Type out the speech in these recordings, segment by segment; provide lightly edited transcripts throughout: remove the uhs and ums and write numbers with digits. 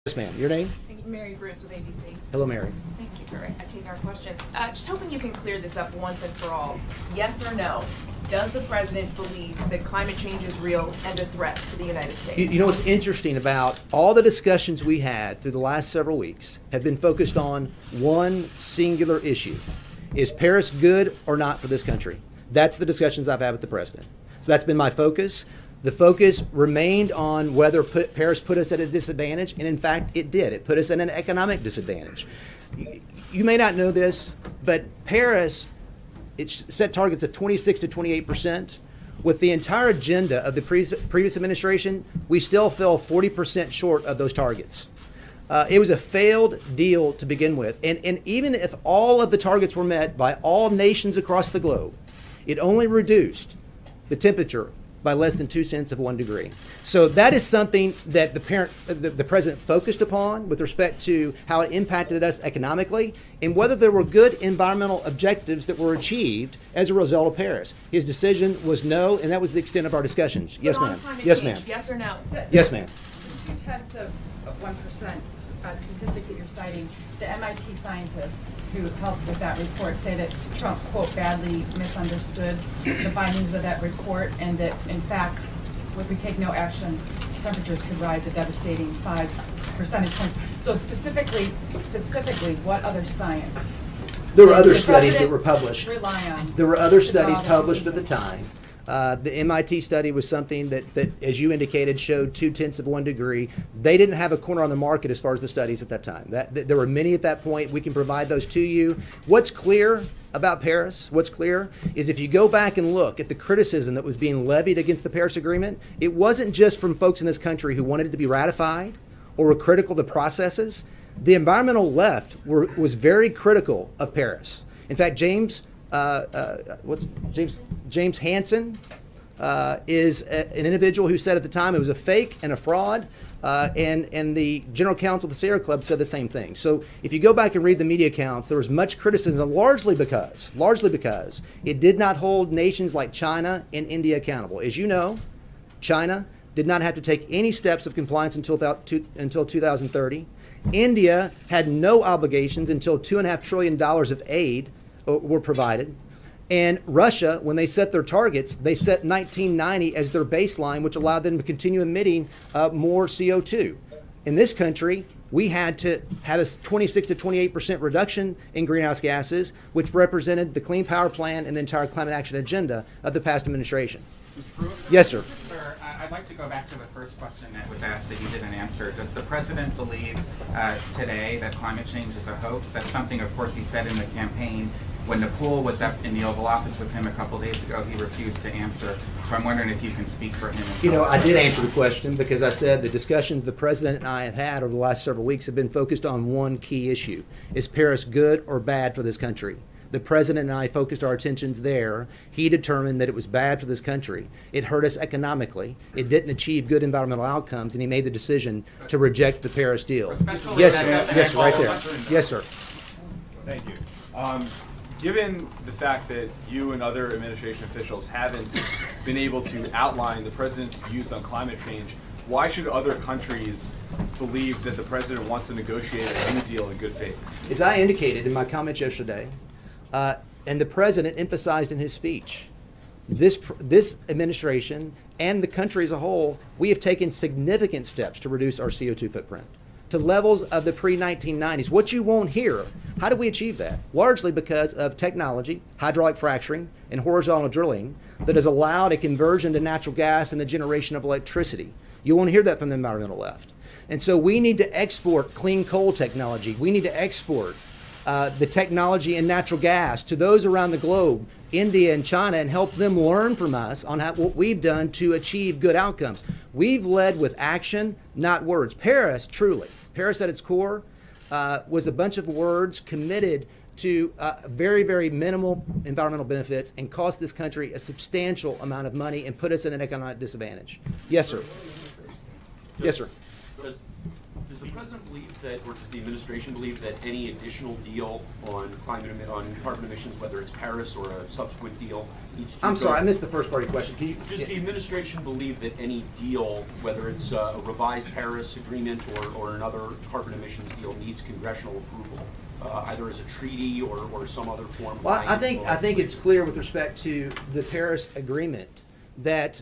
Yes, ma'am. Your name? Mary Bruce with ABC. Hello, Mary. Thank you for taking our questions. Just hoping you can clear this up once and for all. Yes or no? Does the president believe that climate change is real and a threat to the United States? You know what's interesting about all the discussions we had through the last several weeks have been focused on one singular issue. Is Paris good or not for this country? That's the discussions I've had with the president. So that's been my focus. The focus remained on whether Paris put us at a disadvantage, and in fact, it did. It put us at an economic disadvantage. You may not know this, but Paris, it set targets of 26 to 28%. With the entire agenda of the previous administration, we still fell 40% short of those targets. It was a failed deal to begin with, and even if all of the targets were met by all nations across the globe, it only reduced the temperature by less than 2/10 degree. So that is something that the president focused upon with respect to how it impacted us economically and whether there were good environmental objectives that were achieved as a result of Paris. His decision was no, and that was the extent of our discussions. Yes, ma'am. Yes, ma'am. Yes or no? Yes, ma'am. 0.2% statistic that you're citing, the MIT scientists who helped with that report say that Trump, quote, badly misunderstood the findings of that report, and that, in fact, if we take no action, temperatures could rise a devastating 5 percentage points. So specifically, what other science? There were other studies that were published. Rely on. There were other studies published at the time. The MIT study was something that, as you indicated, showed 0.2 degree. They didn't have a corner on the market as far as the studies at that time. There were many at that point. We can provide those to you. What's clear about Paris, what's clear, is if you go back and look at the criticism that was being levied against the Paris Agreement, it wasn't just from folks in this country who wanted it to be ratified or were critical of the processes. The environmental left was very critical of Paris. In fact, James Hansen is an individual who said at the time it was a fake and a fraud, and the general counsel of the Sierra Club said the same thing. So if you go back and read the media accounts, there was much criticism, largely because it did not hold nations like China and India accountable. As you know, China did not have to take any steps of compliance until 2030. India had no obligations until $2.5 trillion of aid were provided. And Russia, when they set their targets, they set 1990 as their baseline, which allowed them to continue emitting more CO2. In this country, we had to have a 26 to 28% reduction in greenhouse gases, which represented the Clean Power Plan and the entire climate action agenda of the past administration. Yes, sir. Sir, I'd like to go back to the first question that was asked that you didn't answer. Does the president believe today that climate change is a hoax? That's something, of course, he said in the campaign. When Nepal was up in the Oval Office with him a couple days ago, he refused to answer. So I'm wondering if you can speak for him. You know, I did answer the question because I said the discussions the president and I have had over the last several weeks have been focused on one key issue. Is Paris good or bad for this country? The president and I focused our attentions there. He determined that it was bad for this country. It hurt us economically. It didn't achieve good environmental outcomes, and he made the decision to reject the Paris deal. Yes, sir. Yes, right there. Yes, sir. Thank you. Given the fact that you and other administration officials haven't been able to outline the president's views on climate change, why should other countries believe that the president wants to negotiate a new deal in good faith? As I indicated in my comments yesterday, and the president emphasized in his speech, this administration and the country as a whole, we have taken significant steps to reduce our CO2 footprint to levels of the pre-1990s. What you won't hear, how do we achieve that? Largely because of technology, hydraulic fracturing, and horizontal drilling that has allowed a conversion to natural gas and the generation of electricity. You won't hear that from the environmental left. And so we need to export clean coal technology. We need to export the technology in natural gas to those around the globe, India and China, and help them learn from us on what we've done to achieve good outcomes. We've led with action, not words. Paris at its core was a bunch of words committed to very, very minimal environmental benefits and cost this country a substantial amount of money and put us in an economic disadvantage. Yes, sir. Yes, sir. Does the president believe that, or does the administration believe that any additional deal on on carbon emissions, whether it's Paris or a subsequent deal, needs to I'm go- sorry, I missed the first part of your question. Can you? Does the administration believe that any deal, whether it's a revised Paris agreement or another carbon emissions deal, needs congressional approval, either as a treaty or some other form? of Well, I binding think it's clear with respect to the Paris Agreement that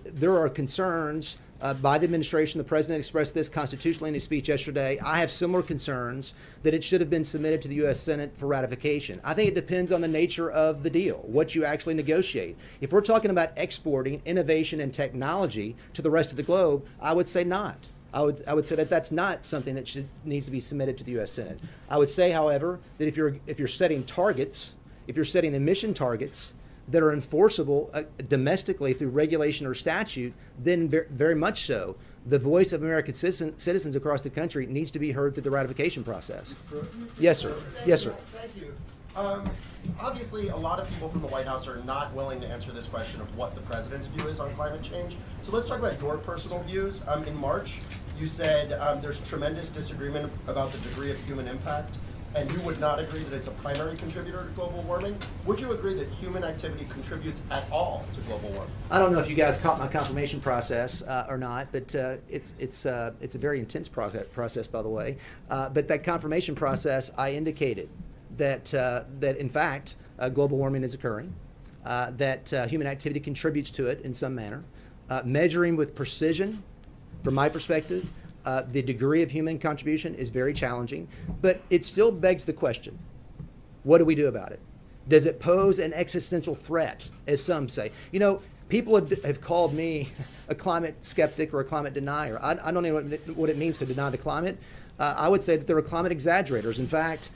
there are concerns by the administration. The president expressed this constitutionally in his speech yesterday. I have similar concerns that it should have been submitted to the U.S. Senate for ratification. I think it depends on the nature of the deal, what you actually negotiate. If we're talking about exporting innovation and technology to the rest of the globe, I would say not. I would say that that's not something that needs to be submitted to the U.S. Senate. I would say, however, that if you're setting targets, if you're setting emission targets that are enforceable domestically through regulation or statute, then very much so, the voice of American citizens across the country needs to be heard through the ratification process. Yes, sir. Yes, sir. Thank you. Obviously, a lot of people from the White House are not willing to answer this question of what the president's view is on climate change. So let's talk about your personal views. In March, you said there's tremendous disagreement about the degree of human impact, and you would not agree that it's a primary contributor to global warming. Would you agree that human activity contributes at all to global warming? I don't know if you guys caught my confirmation process or not, but it's a very intense process, by the way. But that confirmation process, I indicated that in fact global warming is occurring, that human activity contributes to it in some manner. Measuring with precision, from my perspective, the degree of human contribution is very challenging, but it still begs the question, what do we do about it? Does it pose an existential threat, as some say? You know, people have called me a climate skeptic or a climate denier. I don't know what it means to deny the climate. I would say that there are climate exaggerators. In fact,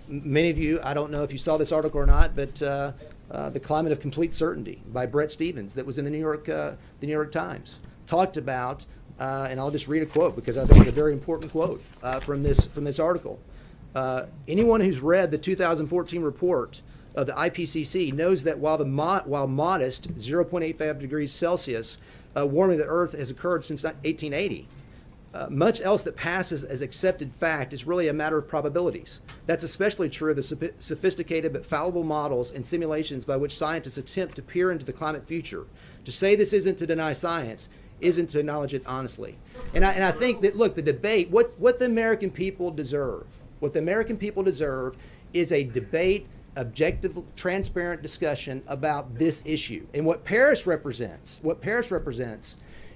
many of you, I don't know if you saw this article or not, but The Climate of Complete Certainty by Bret Stephens that was in the New York Times talked about, and I'll just read a quote because I think it's a very important quote from this article. Anyone who's read the 2014 report of the IPCC knows that while modest 0.85 degrees Celsius warming of the Earth has occurred since 1880, much else that passes as accepted fact is really a matter of probabilities. That's especially true of the sophisticated but fallible models and simulations by which scientists attempt to peer into the climate future. To say this isn't to deny science isn't to acknowledge it honestly. And I think that, look, the debate, what the American people deserve, is a debate, objective, transparent discussion about this issue. And what Paris represents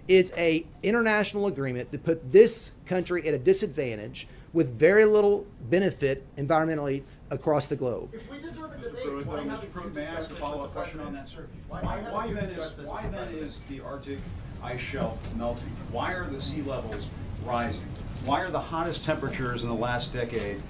is a international agreement that put this country at a disadvantage with very little benefit environmentally across the globe. If we deserve a Mr. debate, Pruitt, why Mr. haven't you Pruitt, may I discussed ask a this follow-up with the question on president? that, sir? Why haven't you discussed this with the Why then president? is the Arctic ice shelf melting? Why are the sea levels rising? Why are the hottest temperatures in the last decade,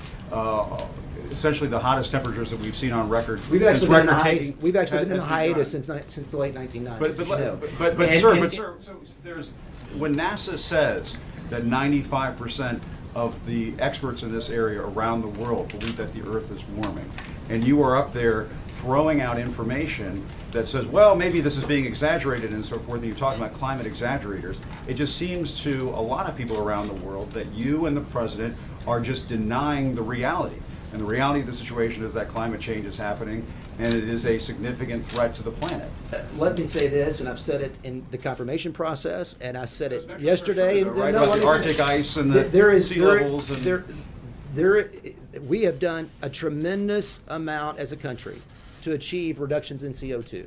essentially the hottest temperatures that we've seen on record? We've actually been in a record-taking hiatus, been in a has hiatus begun? since the late 1990s. But as you know. sir, so there's, when NASA says that 95% of the experts in this area around the world believe that the Earth is warming, and you are up there throwing out information that says, well, maybe this is being exaggerated and so forth, and you're talking about climate exaggerators, it just seems to a lot of people around the world that you and the president are just denying the reality. And the reality of the situation is that climate change is happening, and it is a significant threat to the planet. Let me say this, and I've said it in the confirmation process, and I said Those it measures are yesterday. true, though, right? No, About let the me Arctic finish. ice and the sea levels and- We have done a tremendous amount as a country to achieve reductions in CO2.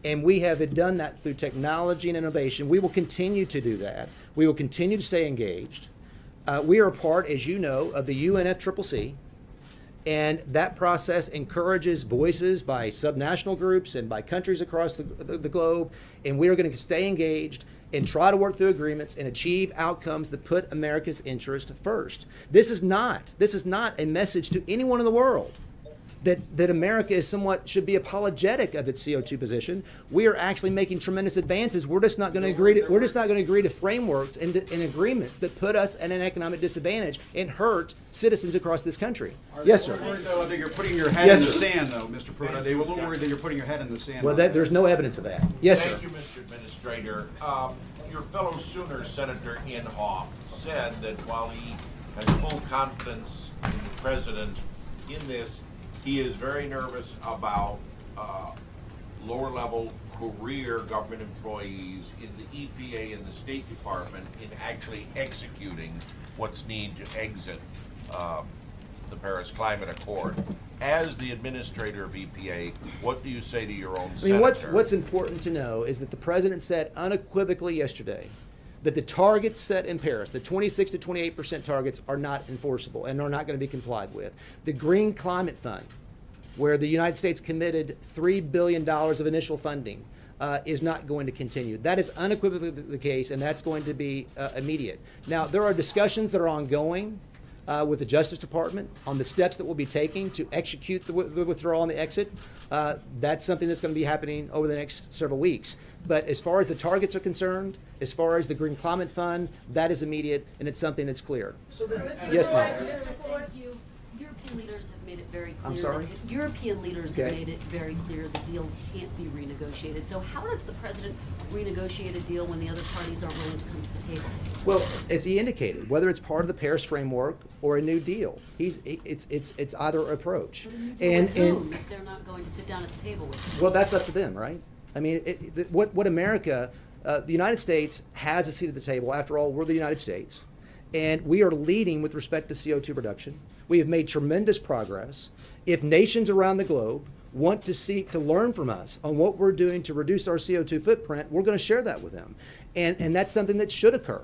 And we have done that through technology and innovation. We will continue to do that. We will continue to stay engaged. We are a part, as you know, of the UNFCCC, and that process encourages voices by subnational groups and by countries across the globe, and we are going to stay engaged and try to work through agreements and achieve outcomes that put America's interest first. This is not a message to anyone in the world that America should be apologetic of its CO2 position. We are actually making tremendous advances. We're just not going to agree to frameworks and agreements that put us at an economic disadvantage and hurt citizens across this country. Yes, sir. Worried, though, that you're putting your head Yes, in the sir. sand, though, Mr. Pruitt. Are they a little worried that you're putting your head in the sand? Well, on that? there's no evidence of that. Yes, sir. Thank you, Mr. Administrator. Your fellow Sooner Senator Inhofe said that while he has full confidence in the president in this, he is very nervous about lower-level career government employees in the EPA and the State Department in actually executing what's needed to exit the Paris Climate Accord. As the administrator of EPA, what do you say to your own I senator? mean, what's important to know is that the president said unequivocally yesterday that the targets set in Paris, the 26 to 28% targets, are not enforceable and are not going to be complied with. The Green Climate Fund, where the United States committed $3 billion of initial funding, is not going to continue. That is unequivocally the case, and that's going to be immediate. Now, there are discussions that are ongoing with the Justice Department on the steps that we'll be taking to execute the withdrawal and the exit. That's something that's going to be happening over the next several weeks. But as far as the targets are concerned, as far as the Green Climate Fund, that is immediate, and it's something that's clear. Yes, ma'am. Thank you. European leaders have made it very clear. I'm sorry? That European leaders Okay. have made it very clear the deal can't be renegotiated. So how does the president renegotiate a deal when the other parties aren't willing to come to the table? Well, as he indicated, whether it's part of the Paris framework or a new deal, it's either approach. But a new deal with whom if they're not going to sit down at the table with them? Well, that's up to them, right? I mean, what America, the United States has a seat at the table. After all, we're the United States, and we are leading with respect to CO2 reduction. We have made tremendous progress. If nations around the globe want to seek to learn from us on what we're doing to reduce our CO2 footprint, we're going to share that with them, and that's something that should occur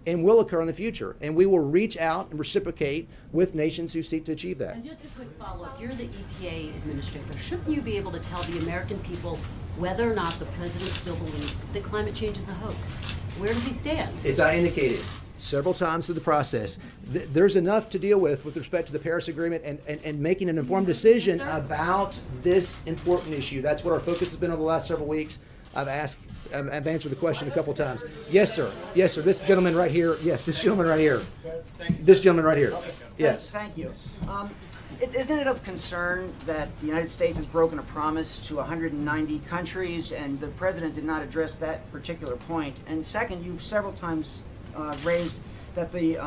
and will occur in the future. And we will reach out and reciprocate with nations who seek to achieve that. And just a quick follow-up. You're the EPA administrator. Shouldn't you be able to tell the American people whether or not the president still believes that climate change is a hoax? Where does he stand? As I indicated several times through the process, there's enough to deal with respect to the Paris Agreement and making an informed decision about this important issue. That's what our focus has been over the last several weeks. I've answered the question a couple times. Yes, sir. Yes, sir. This gentleman right here. Yes, this gentleman right here. This gentleman right here. Yes. Thank you. Isn't it of concern that the United States has broken a promise to 190 countries, and the president did not address that particular point? And second, you've several times raised that the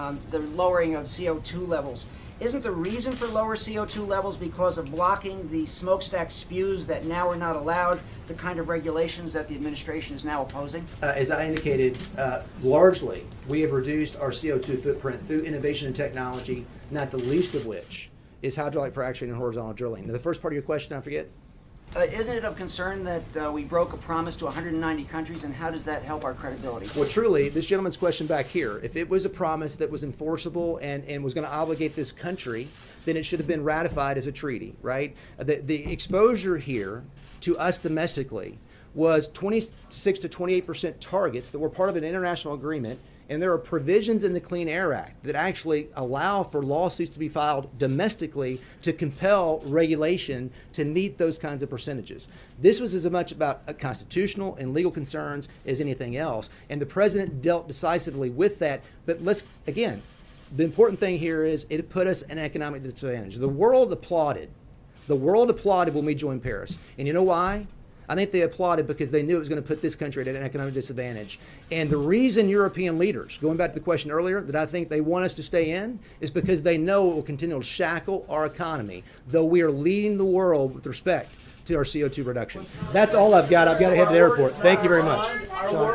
lowering of CO2 levels. Isn't the reason for lower CO2 levels because of blocking the smokestack spews that now are not allowed, the kind of regulations that the administration is now opposing? As I indicated, largely we have reduced our CO2 footprint through innovation and technology, not the least of which is hydraulic fracturing and horizontal drilling. Now, the first part of your question, I forget? Isn't it of concern that we broke a promise to 190 countries, and how does that help our credibility? Well, truly, this gentleman's question back here, if it was a promise that was enforceable and was going to obligate this country, then it should have been ratified as a treaty, right? The exposure here to us domestically was 26 to 28% targets that were part of an international agreement. And there are provisions in the Clean Air Act that actually allow for lawsuits to be filed domestically to compel regulation to meet those kinds of percentages. This was as much about constitutional and legal concerns as anything else. And the president dealt decisively with that. But again, the important thing here is it put us in economic disadvantage. The world applauded. The world applauded when we joined Paris. And you know why? I think they applauded because they knew it was going to put this country at an economic disadvantage. And the reason European leaders, going back to the question earlier, that I think they want us to stay in is because they know it will continue to shackle our economy, though we are leading the world with respect to our CO2 reduction. That's all I've got. I've got to head to the airport. Thank you very much.